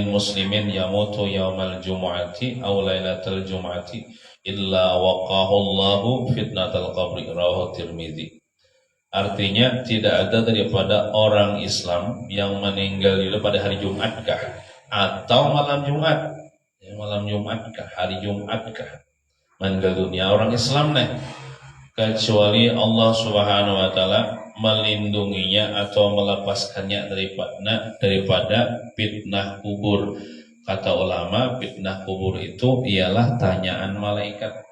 min muslimin yamutu yaumal jumu'ati aw lailatal jumu'ati illa waqahu Allahu fitnatal qabri, rawahu Tirmidzi. Artinya tidak ada daripada orang Islam yang meninggal dunia pada hari Jumatkah atau malam Jumat. Malam Jumatkah, hari Jumatkah meninggal dunia orang Islam nih, kecuali Allah Subhanahu wa taala melindunginya atau melepaskannya daripada fitnah kubur. Kata ulama, fitnah kubur itu ialah tanyaan malaikat.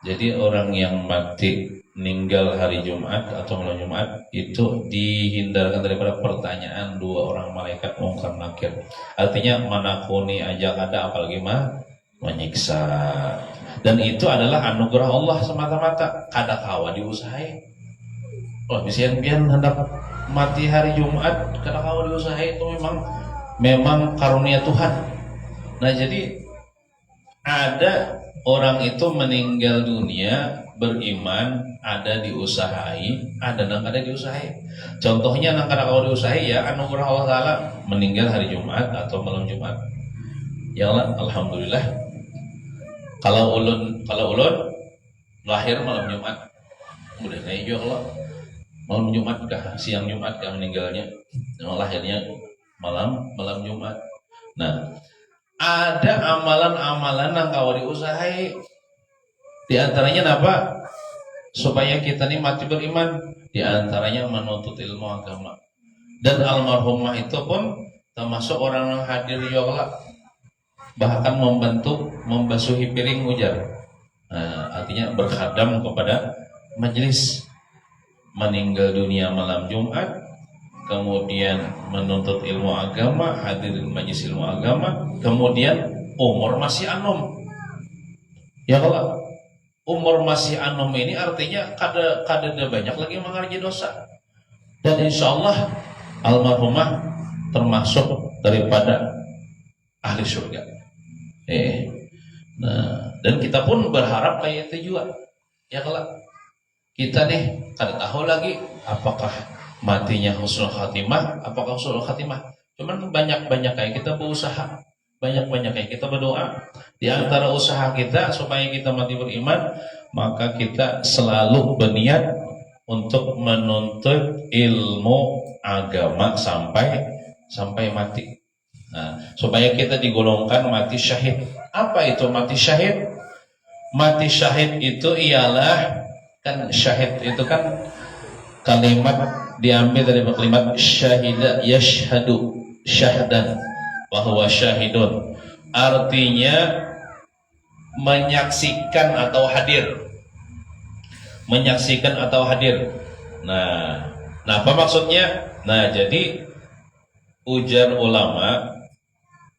Jadi orang yang mati meninggal hari Jumat atau malam Jumat itu dihindarkan daripada pertanyaan dua orang malaikat mungkar nakir. Artinya manakuni ajak ada, apalagi menyiksa. Dan itu adalah anugerah Allah semata-mata. Kada kawa diusahain. Oh, bisian pian hendak mati hari Jumat, kada kawa diusahain, itu memang karunia Tuhan. Nah, jadi ada orang itu meninggal dunia beriman, ada diusahai, ada nang kada diusahai. Contohnya nang kada kawa diusahai ya anugerah Allah Taala meninggal hari Jumat atau malam Jumat. Ya Allah, alhamdulillah. Kalau ulun lahir malam Jumat, udah naik juga Allah. Malam Jumat kah, siang Jumat kah meninggalnya, lahirnya malam Jumat. Nah, ada amalan-amalan yang kau diusahai. Di antaranya apa? Supaya kita ini mati beriman. Di antaranya menuntut ilmu agama. Dan almarhumah itu pun termasuk orang yang hadir juga, bahkan membantu membasuhi piring ujar. Nah, artinya berkhadam kepada majelis. Meninggal dunia malam Jumat, kemudian menuntut ilmu agama, hadir di majelis ilmu agama, kemudian umur masih anom. Ya Allah, umur masih anom ini artinya kada banyak lagi mengerjakan dosa. Dan insya Allah almarhumah termasuk daripada ahli surga. Nah, dan kita pun berharap kayak itu juga. Ya Allah, kita nih kada tahu lagi apakah matinya husnul khatimah, apakah husnul khatimah. Cuman banyak-banyak kayak kita berusaha, banyak-banyak kayak kita berdoa. Di antara usaha kita supaya kita mati beriman, maka kita selalu berniat untuk menuntut ilmu agama sampai mati. Nah, supaya kita digolongkan mati syahid. Apa itu mati syahid? Mati syahid itu ialah, kan syahid itu kan kalimat diambil dari kalimat syahida yashhadu syahdan bahwa syahidun, artinya menyaksikan atau hadir. Menyaksikan atau hadir. Nah, apa maksudnya? Nah, jadi ujar ulama,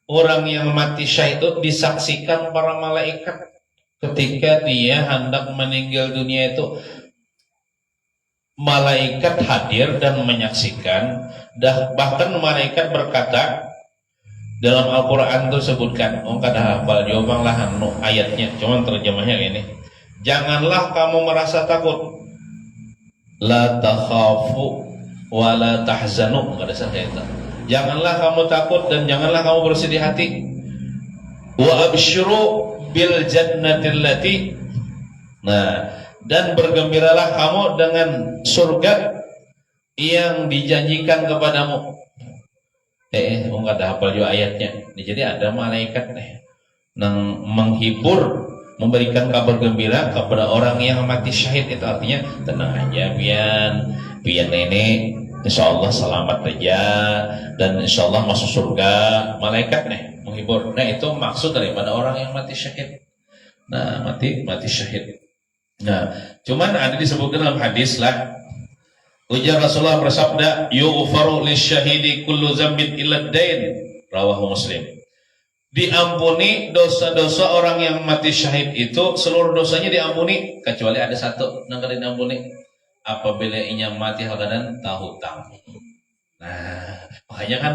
orang yang mati syahid itu disaksikan para malaikat. Ketika dia hendak meninggal dunia itu, malaikat hadir dan menyaksikan. Bahkan malaikat berkata, dalam Al-Quran itu sebutkan, kada hafal jawablah ayatnya, cuman terjemahnya gini, janganlah kamu merasa takut, la takhafu wa la tahzanu, kada salah itu. Janganlah kamu takut dan janganlah kamu bersedih hati. Wa absyiru bil jannatil lati. Nah, dan bergembiralah kamu dengan surga yang dijanjikan kepadamu. Enggak ada hafal juga ayatnya. Jadi ada malaikat yang menghibur, memberikan kabar gembira kepada orang yang mati syahid. Itu artinya tenang aja, pian nenek, insya Allah selamat aja, dan insya Allah masuk surga. Malaikat menghibur. Nah, itu maksud daripada orang yang mati syahid. Nah, mati syahid. Nah, cuman ada disebutkan dalam hadis lah. Ujar Rasulullah bersabda, yughfaru lisyahidi kullu dzambin illa dain, rawahu Muslim. Diampuni dosa-dosa orang yang mati syahid itu, seluruh dosanya diampuni kecuali ada satu yang kada diampuni, apabila inya mati haladan tahu hutang. Nah, makanya kan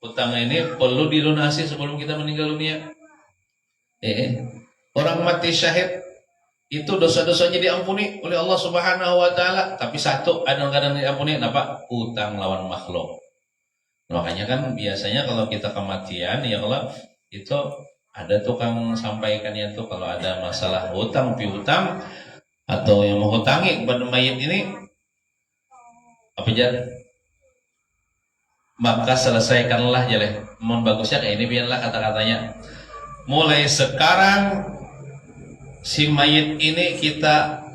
hutang ini perlu dilunasi sebelum kita meninggal dunia. Orang mati syahid itu dosa-dosanya diampuni oleh Allah Subhanahu wa taala, tapi satu kadang-kadang diampuni apa? Utang lawan makhluk. Makanya kan biasanya kalau kita kematian ya kalau itu ada tukang sampaikannya tuh kalau ada masalah hutang piutang atau yang menghutangi kepada mayit ini apa aja, maka selesaikanlah jaleh. Mohon bagusnya kayak ini biarlah kata-katanya. Mulai sekarang si mayit ini kita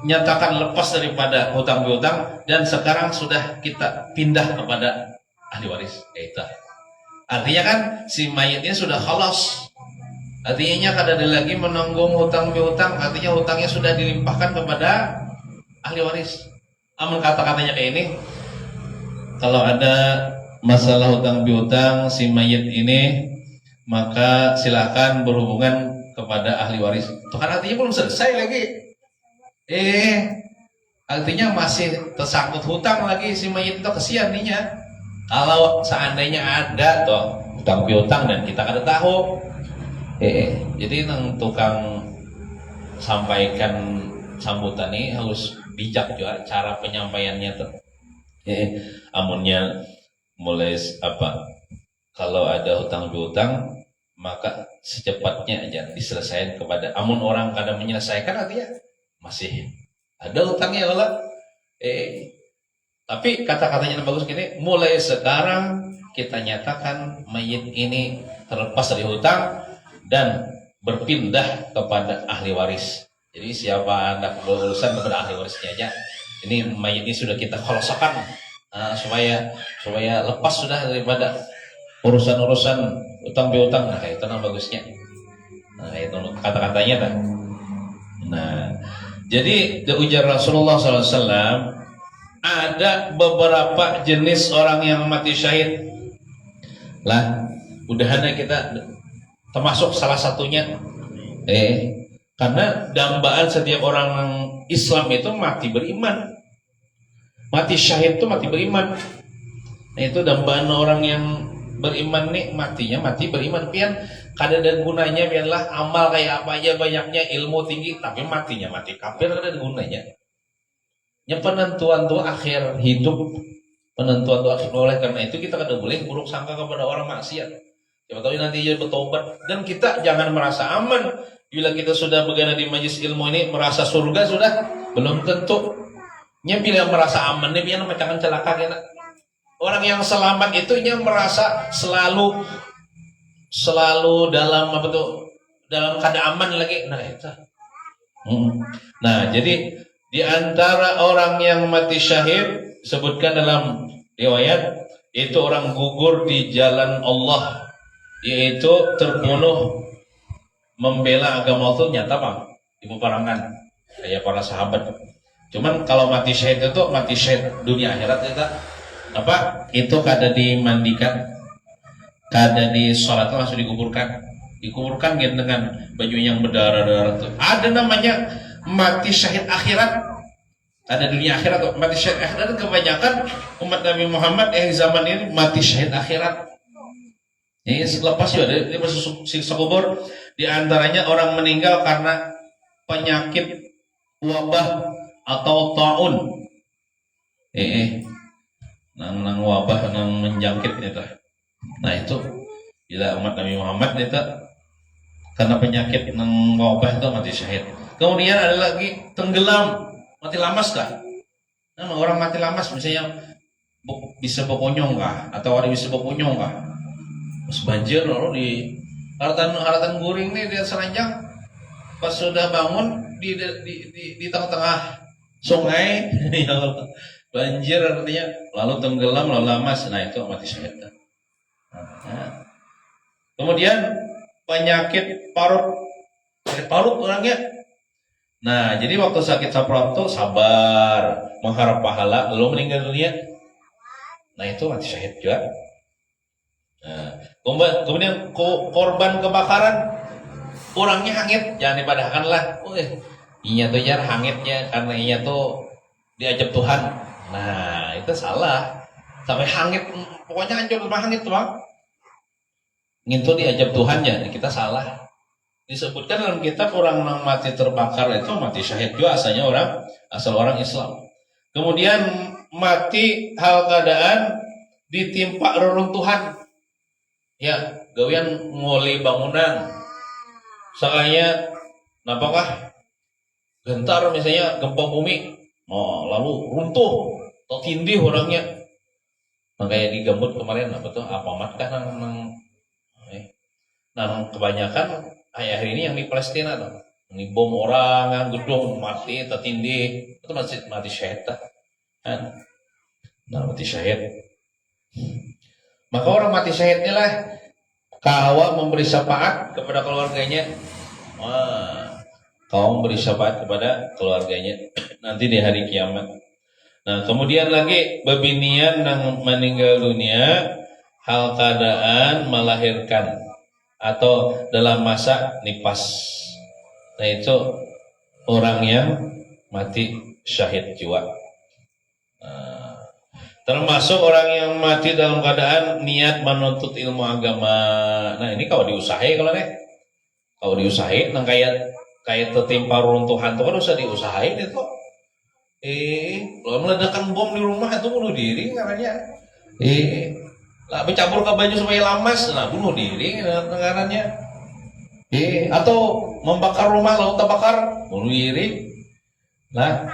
nyatakan lepas daripada hutang piutang dan sekarang sudah kita pindah kepada ahli waris. Itu. Artinya kan si mayit ini sudah khalas. Artinya kada ada lagi menanggung hutang piutang, artinya hutangnya sudah dilimpahkan kepada ahli waris. Amun kata-katanya kayak ini, kalau ada masalah hutang piutang si mayit ini, maka silakan berhubungan kepada ahli waris. Itu kan artinya belum selesai lagi. Artinya masih tersangkut hutang lagi si mayit itu, kesian ninya. Kalau seandainya ada toh hutang piutang dan kita kada tahu. Jadi nang tukang sampaikan sambutan ini harus bijak juga cara penyampaiannya tuh. Amunnya mulai apa? Kalau ada hutang piutang maka secepatnya aja diselesaikan kepada. Amun orang kadang menyelesaikan artinya masih ada hutangnya lah. Tapi kata-katanya yang bagus gini, mulai sekarang kita nyatakan mayit ini terlepas dari hutang dan berpindah kepada ahli waris. Jadi siapa hendak berurusan kepada ahli warisnya aja. Ini mayit ini sudah kita khalasakan supaya lepas sudah daripada urusan-urusan utang piutang. Nah, itu nama bagusnya. Nah, itu kata-katanya kan. Nah, jadi ujar Rasulullah SAW, ada beberapa jenis orang yang mati syahid. Lah, mudah-mudahan kita termasuk salah satunya. Karena dambaan setiap orang Islam itu mati beriman. Mati syahid itu mati beriman. Nah, itu dambaan orang yang beriman nih, matinya mati beriman. Pian kada ada gunanya, biarlah amal kayak apa aja banyaknya, ilmu tinggi, tapi matinya mati kafir, kada ada gunanya. Yang penentuan tuh akhir hidup, penentuan tuh akhir. Oleh karena itu kita kada boleh buruk sangka kepada orang maksiat. Siapa tahu nanti dia bertobat. Dan kita jangan merasa aman bila kita sudah berada di majelis ilmu ini, merasa surga sudah belum tentu. Nya bila merasa aman nih, biar macam celaka kena. Orang yang selamat itu yang merasa selalu dalam apa tuh, dalam keadaan aman lagi. Nah itu. Nah jadi di antara orang yang mati syahid disebutkan dalam riwayat itu orang gugur di jalan Allah, yaitu terbunuh membela agama Allah. Nyata bang di peperangan kayak para sahabat. Cuman kalau mati syahid itu mati syahid dunia akhirat itu apa? Itu kada dimandikan, kada disolat, langsung dikuburkan gitu dengan baju yang berdarah-darah itu. Ada namanya mati syahid akhirat. Ada dunia akhirat tuh. Mati syahid akhirat kebanyakan umat Nabi Muhammad zaman ini mati syahid akhirat. Ini selepas juga dia masuk siksa kubur. Di antaranya orang meninggal karena penyakit wabah atau taun. Nang wabah nang menjangkit itu. Nah itu bila umat Nabi Muhammad itu karena penyakit nang wabah itu mati syahid. Kemudian ada lagi tenggelam, mati lamas kah? Nah, orang mati lamas misalnya bisa bokonyong kah? Atau orang bisa bokonyong kah? Pas banjir lalu di haratan guring nih dia seranjang, pas sudah bangun di tengah-tengah sungai ya banjir artinya lalu tenggelam lalu lamas. Nah itu mati syahid. Kemudian penyakit parut orangnya. Nah jadi waktu sakit parut itu sabar mengharap pahala lalu meninggal dunia. Nah itu mati syahid juga. Nah, kemudian korban kebakaran orangnya hangit, jangan dipadahkan lah. Inya tuh jar hangitnya karena inya tuh diajab Tuhan. Nah itu salah. Sampai hangit, pokoknya hancur rumah hangit tuh bang. Itu diajab Tuhan ya, kita salah. Disebutkan dalam kitab orang yang mati terbakar itu mati syahid juga asal orang Islam. Kemudian mati hal keadaan ditimpa reruntuhan, ya gawian ngoli bangunan, sakanya napakah gentar misalnya gempa bumi, lalu runtuh atau tindih orangnya, makanya digambut kemarin apa tuh apa mat kan nang kebanyakan akhir ini yang di Palestina tuh, ini bom orang, gedung mati, tertindih, itu masih mati syahid kan, nah mati syahid. Maka orang mati syahidnya lah kawa memberi syafaat kepada keluarganya. Wah, kaum memberi syafaat kepada keluarganya nanti di hari kiamat. Nah, kemudian lagi bebinian yang meninggal dunia hal keadaan melahirkan atau dalam masa nifas. Nah, itu orang yang mati syahid jiwa. Nah, termasuk orang yang mati dalam keadaan niat menuntut ilmu agama. Nah, ini kalau diusahain kalau nih. Kalau diusahain nang kayak tertimpa runtuhan itu kan usah diusahain itu. Kalau meledakan bom di rumah itu bunuh diri karena lah bercampur ke baju supaya lamas, nah bunuh diri karena atau membakar rumah lalu terbakar bunuh diri. Nah,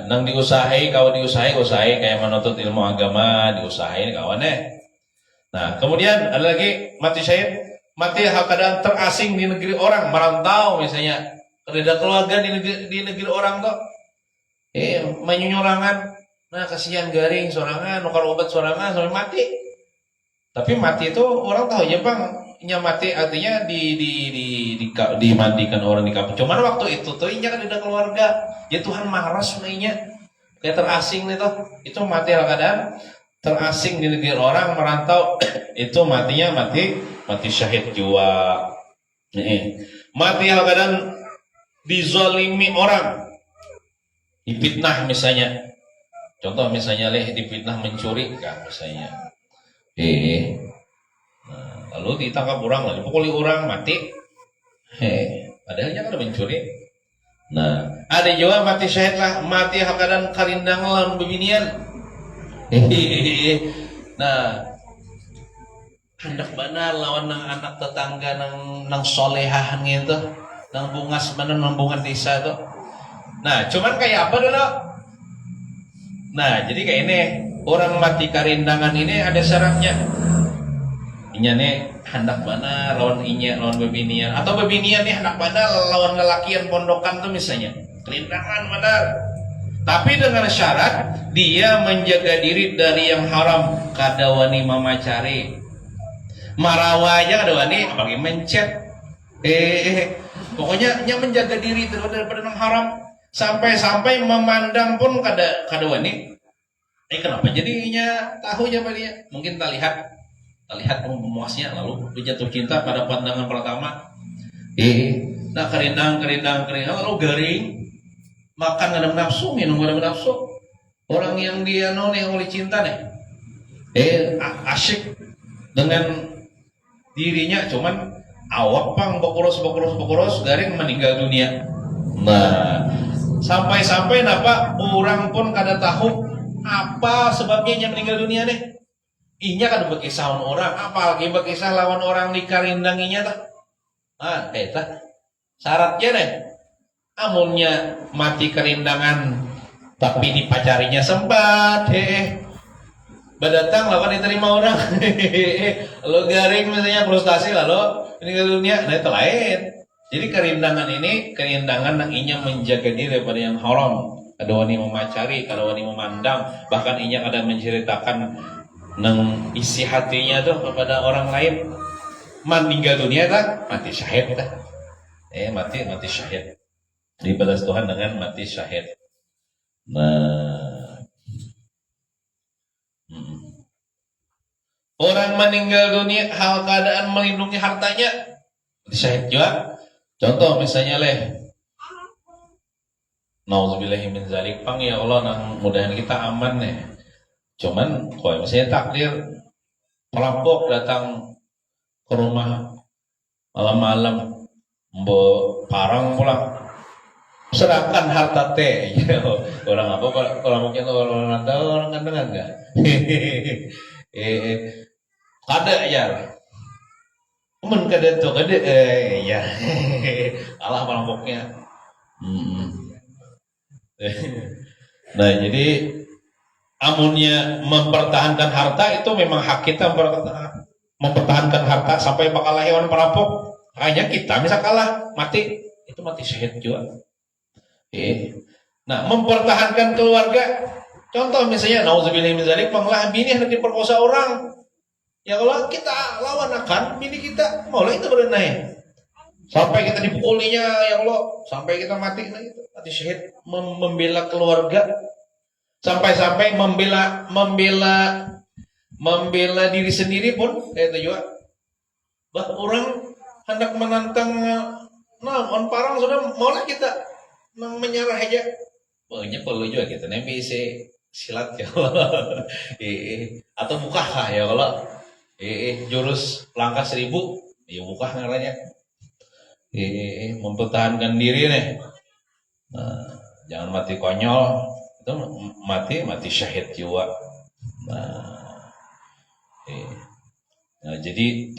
nang diusahain, kalau usahain kayak menuntut ilmu agama diusahain kawannya. Nah, kemudian ada lagi mati syahid, mati hal keadaan terasing di negeri orang, merantau misalnya, ada keluarga di negeri orang tuh, menyurangan, nah kasihan garing sorangan, nukar obat sorangan sampai mati. Tapi mati itu orang tahu ya bang, mati artinya dimandikan orang di kampung. Cuman waktu itu tuh inya kan ada keluarga, ya Tuhan marah sebenarnya, kayak terasing itu mati hal keadaan terasing di negeri orang, merantau, itu matinya mati syahid jiwa. Mati hal keadaan dizalimi orang, difitnah misalnya. Contoh misalnya difitnah mencuri kan misalnya. Nah, lalu ditangkap orang, lalu dipukuli orang, mati. Padahalnya kan mencuri. Nah, ada juga mati syahid lah, mati hal keadaan karindang lawan bebinian. Nah, hendak benar lawan nang anak tetangga nang solehahan gitu, nang bungas mana nang bunga desa tuh. Nah, cuman kayak apa dulu? Nah, jadi kayak ini orang mati karindangan ini ada syaratnya. Inya nih hendak benar lawan bebinian, atau bebinian nih hendak benar lawan lelakian pondokan tuh misalnya. Karindangan benar. Tapi dengan syarat dia menjaga diri dari yang haram, kadawani mamacari. Marawa aja kadawani apalagi mencet. Pokoknya yang menjaga diri daripada yang haram, sampai memandang pun kadawani. Kenapa jadinya tahu aja dia? Mungkin tak lihat memuasnya lalu jatuh cinta pada pandangan pertama. Nah kerindang lalu garing. Makan gak ada nafsu, minum gak ada nafsu. Orang yang dia yang oleh cinta nih, asyik dengan dirinya, cuman awak pang bokoros garing meninggal dunia. Nah, sampai napa orang pun kada tahu apa sebabnya dia meninggal dunia nih. Inya kada berkisah orang, apalagi berkisah lawan orang di karindanginya tak. Nah, syaratnya nih. Amunnya mati kerindangan tapi dipacarinya sempat, berdatang lawan diterima orang, lo garing misalnya frustasi lalu meninggal dunia, nah itu lain. Jadi kerindangan ini kerindangan yang inya menjaga diri daripada yang haram, kada wani memacari, kada wani memandang, bahkan inya kada menceritakan nang isi hatinya tuh kepada orang lain. Meninggal dunia tak mati syahid tak, mati syahid. Dibalas Tuhan dengan mati syahid. Nah, orang meninggal dunia hal keadaan melindungi hartanya mati syahid juga. Contoh misalnya nauzubillahi min zalik, pang ya Allah nang mudahan kita aman nih. Cuman kalau misalnya takdir perampok datang ke rumah malam-malam, parang pulang Sedangkan harta teh, orang apa? Orang mungkin orang rantau, orang kandengan enggak? Kada ya, men kada tuh kada, ya, Allah melampoknya. Nah jadi amunnya mempertahankan harta itu memang hak kita mempertahankan harta sampai bakal hewan perampok. Hanya kita misal kalah mati itu mati syahid juga. Nah, mempertahankan keluarga, contoh misalnya, nauzubillah min dzalik, penglah bini hendak diperkosa orang. Ya kalau kita lawan akan bini kita, maulah itu berenai. Sampai kita dipukulinya, ya Allah, sampai kita mati, nah itu mati syahid, membela keluarga, sampai-sampai membela diri sendiri pun, itu juga. Bah orang hendak menantang, on parang sudah maulah kita menyerah aja. Banyak perlu juga kita nembi silat ya Allah. Atau mukah ya Allah. Jurus langkah 1000 ya mukah ngaranya. Mempertahankan diri nih. Nah, jangan mati konyol. Itu mati syahid juga. Nah, jadi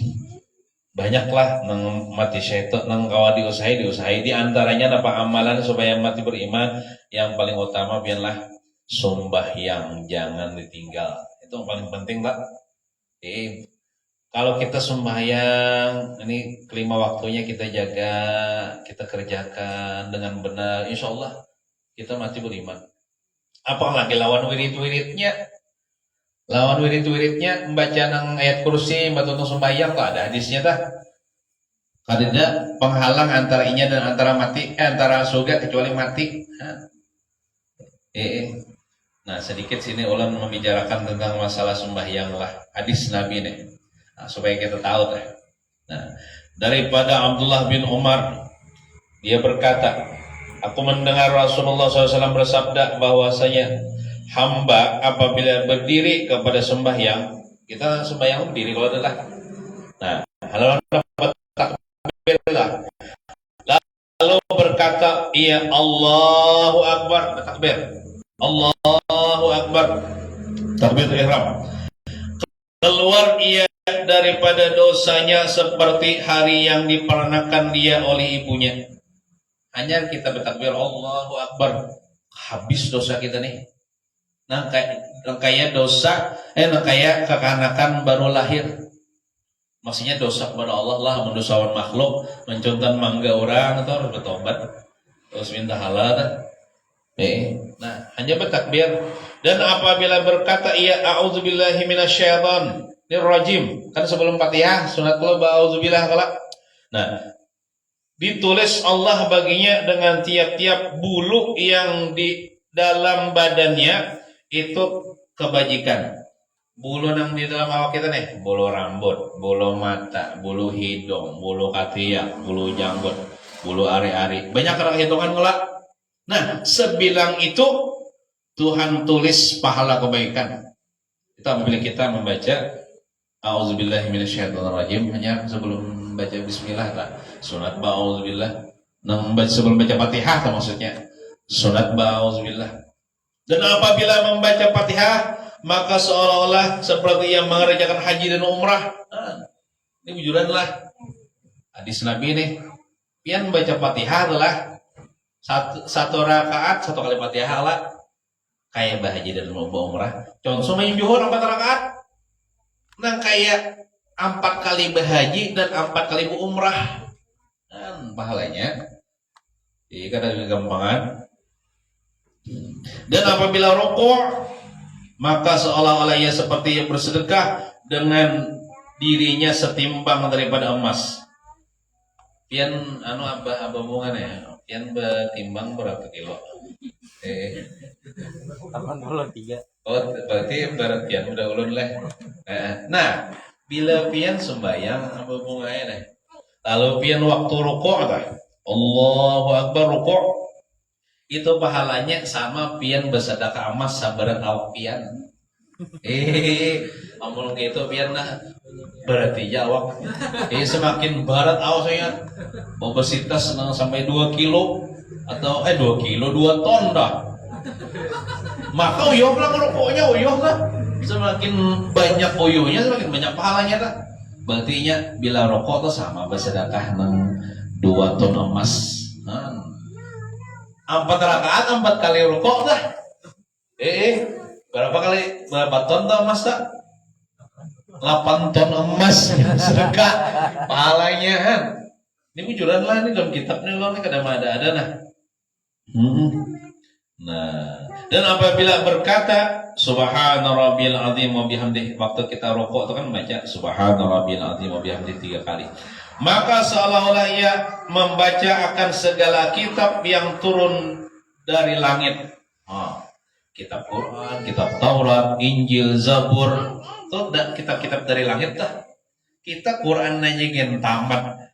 banyaklah nang mati syaitan nang kawa diusahi di antaranya apa amalan supaya mati beriman yang paling utama biarlah sembahyang jangan ditinggal, itu yang paling penting Pak. Kalau kita sembahyang ini kelima waktunya kita jaga, kita kerjakan dengan benar, insya Allah kita mati beriman. Apalagi lawan wirid-wiridnya membaca nang ayat kursi membantu untuk sembahyang tak ada hadisnya dah. Kadang penghalang antara inya dan antara mati, antara surga kecuali mati. Nah sedikit sini ulang membicarakan tentang masalah sembahyang lah, hadis Nabi nih, nah, supaya kita tahu deh. Nah daripada Abdullah bin Umar, dia berkata, aku mendengar Rasulullah SAW bersabda bahwasanya hamba apabila berdiri kepada sembahyang, kita sembahyang berdiri kalau adalah. Nah, halaman takbir lah. Lalu berkata, iya Allahu Akbar, takbir. Allahu Akbar. Takbir ihram. Keluar ia daripada dosanya seperti hari yang diperanakan dia oleh ibunya. Hanya kita bertakbir Allahu Akbar, habis dosa kita nih. Nah kayak dosa, kayak kekanakan baru lahir. Maksudnya dosa kepada Allah lah, mendosawan makhluk, mencontan mangga orang, atau harus bertobat, terus minta halal. Nah hanya bertakbir. Dan apabila berkata ia a'udzubillahi minasyaitonir rajim, kan sebelum Fatihah sunat kula ba'udzubillah kala. Nah ditulis Allah baginya dengan tiap-tiap bulu yang di dalam badannya itu kebajikan. Bulu yang di dalam awak kita nih, bulu rambut, bulu mata, bulu hidung, bulu ketiak, bulu janggut, bulu ari-ari. Banyak orang hitungan ngelak. Nah, sebilang itu Tuhan tulis pahala kebaikan. Itu apabila kita membaca A'udzubillahi minasyaitonirrajim, hanya sebelum baca bismillah lah. Sunat ba'udzubillah. Sebelum baca Fatihah maksudnya. Sunat ba'udzubillah. Dan apabila membaca Fatihah, maka seolah-olah seperti yang mengerjakan haji dan umrah. Ini wujudan lah. Hadis Nabi nih. Pian baca Fatihah adalah satu rakaat, satu kali Fatihah lah. Kayak berhaji dan umrah. Contoh main juhur 4 rakaat. Nah kayak 4 kali berhaji dan 4 kali umrah. Pahalanya. Jadi kan ada kegampangan. Dan apabila rukuk, maka seolah-olah ia seperti yang bersedekah dengan dirinya setimbang daripada emas. Pian apa hubungannya? Pian bertimbang berapa kilo? 83. Oh, berarti berat pian udah ulun lah. Nah, bila pian sembahyang apa hubungannya nih? Lalu pian waktu rukuk apa? Allahu Akbar rukuk. Itu pahalanya sama pian bersedekah emas sabaran awak pian. Amun gitu pian nah berarti awak semakin berat awak saya obesitas sampai 2 kilo. atau 2 kilo 2 ton dah. Maka uyuh lah rokoknya, uyuh lah. Semakin banyak uyuhnya semakin banyak pahalanya dah. Berarti bila rokok tuh sama bersedekah 2 ton emas. 4 rakaat 4 kali rokok dah. Berapa ton tuh emas dah? 8 ton emas sedekah pahalanya kan. Ini bujuran lah ini dalam kitab nih lo nih kadang ada nah. Nah, dan apabila berkata subhana rabbil azim wa bihamdihi, waktu kita rokok itu kan baca subhana rabbil azim wa bihamdihi 3 kali. Maka seolah-olah ia membaca akan segala kitab yang turun dari langit. Kitab Quran, kitab Taurat, Injil, Zabur, itu kitab-kitab dari langit dah. Kita Quran aja yang tamat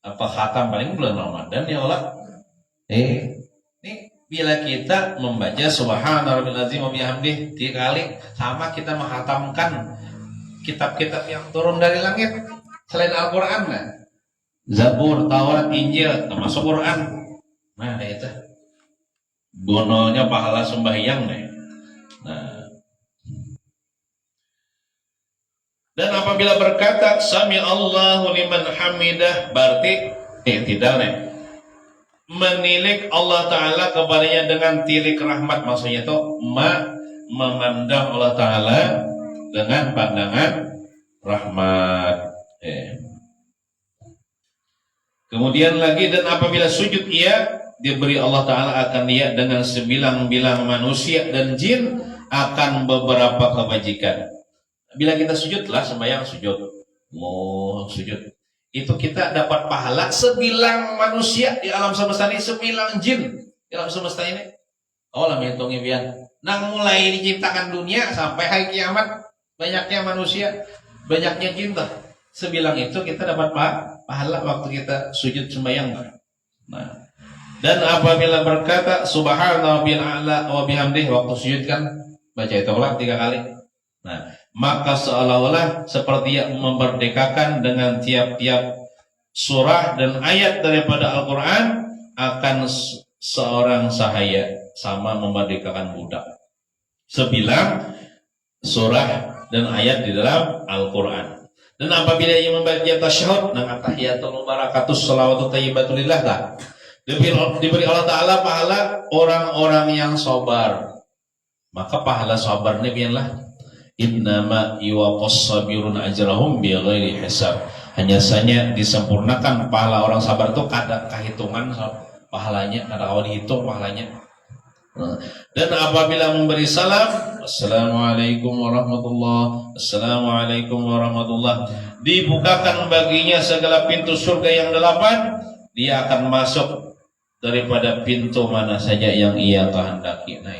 apa khatam paling bulan Ramadan ya Allah. Ini bila kita membaca subhana rabbil azim wa bihamdihi 3 kali, sama kita menghatamkan kitab-kitab yang turun dari langit selain Al-Qur'an nah. Zabur, Taurat, Injil termasuk Quran. Nah, itu bononya pahala sembahyang nih. Nah. Dan apabila berkata sami Allahu liman hamidah, berarti tidak nih. Menilik Allah Ta'ala kepadanya dengan tilik rahmat, maksudnya itu memandang Allah Ta'ala dengan pandangan rahmat. Kemudian lagi, dan apabila sujud ia diberi Allah Ta'ala akan dia dengan sebilang-bilang manusia dan jin akan beberapa kebajikan. Bila kita sujudlah sembahyang sujud, sujud, itu kita dapat pahala sebilang manusia di alam semesta ini, sebilang jin di alam semesta ini. Allah menghitungnya biar. Nang mulai diciptakan dunia sampai hari kiamat, banyaknya manusia, banyaknya jin lah. Sebilang itu kita dapat pahala waktu kita sujud sembahyang. Nah, dan apabila berkata subhana rabbil a'la wa bihamdihi, waktu sujud kan baca itu ulang 3 kali. Nah, maka seolah-olah seperti yang memerdekakan dengan tiap-tiap surah dan ayat daripada Al-Quran akan seorang sahaya, sama memerdekakan budak. Sebilang surah dan ayat di dalam Al-Quran. Dan apabila ia membaca tasyahud nang atahiyatul mubarakatus shalawatut thayyibatulillah lah, diberi Allah Ta'ala pahala orang-orang yang sabar. Maka pahala sabarnya biarlah innama yuwaffas sabirun ajrahum bighairi hisab. Hanya saja disempurnakan pahala orang sabar itu kada kehitungan pahalanya, kada kau dihitung pahalanya. Dan apabila memberi salam, assalamualaikum warahmatullah, assalamualaikum warahmatullah, dibukakan baginya segala pintu surga yang 8, dia akan masuk daripada pintu mana saja yang ia kehendaki. Nah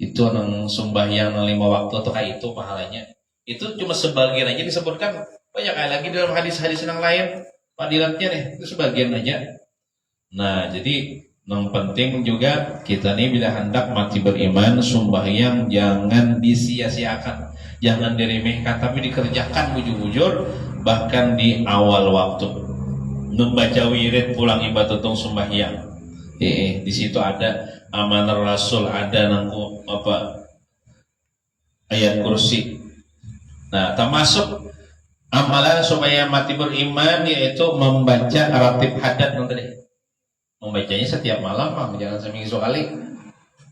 itu nang sembahyang 5 waktu atau kayak itu pahalanya. Itu cuma sebagian aja disebutkan, banyak lagi dalam hadis-hadis yang lain fadilatnya nih, itu sebagian aja. Nah, jadi yang penting juga kita nih bila hendak mati beriman, sembahyang jangan disia-siakan, jangan diremehkan, tapi dikerjakan bujur-bujur, bahkan di awal waktu. Membaca wirid pulang ibadah tong sembahyang. Di situ ada amanah Rasul, ada nangku ayat kursi. Nah, termasuk amalan supaya mati beriman yaitu membaca ratib hadat nanti. Membacanya setiap malam, jangan seminggu sekali.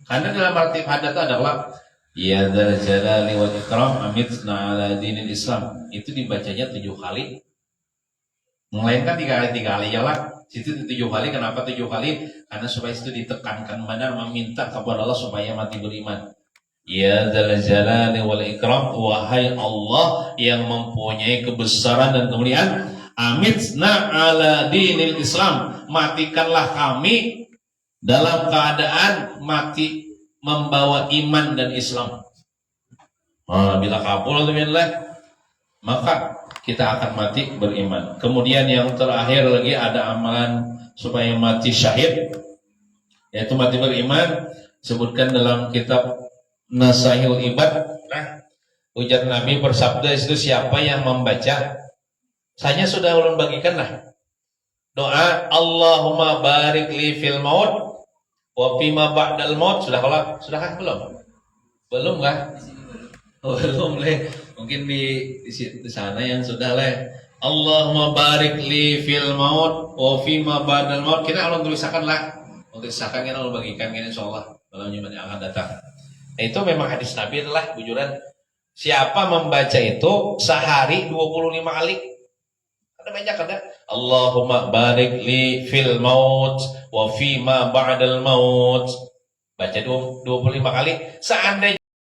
Karena dalam ratib hadat adalah ya dzal jalali wal ikram amitna ala dinil Islam. Itu dibacanya 7 kali. Melainkan 3 kali ya lah. Situ 7 kali, kenapa 7 kali? Karena supaya itu ditekankan benar, meminta kepada Allah supaya mati beriman. Ya dzal jalali wal ikram, wahai Allah yang mempunyai kebesaran dan kemuliaan, amitna ala dinil Islam, matikanlah kami dalam keadaan mati membawa iman dan Islam. Bila kabul maka kita akan mati beriman. Kemudian yang terakhir lagi ada amalan supaya mati syahid, yaitu mati beriman, sebutkan dalam kitab Nasahil Ibad. Nah, ujar Nabi bersabda itu, siapa yang membaca, saya sudah ulun bagikan lah, Doa Allahumma barik li fil maut wa fima ba'dal maut sudahkah belum? Belum kah? Oh, belum leh. Mungkin di sana yang sudah leh. Allahumma barik li fil maut wa fima ba'dal maut. Kita Allah tulisakan lah. Tulisakan kita Allah bagikan kita insyaallah dalam zaman yang akan datang. Nah, itu memang hadis Nabi adalah bujuran. Siapa membaca itu sehari 25 kali. Ada banyak ada. Allahumma barik li fil maut wa fima ba'dal maut. Baca 25 kali. Seandainya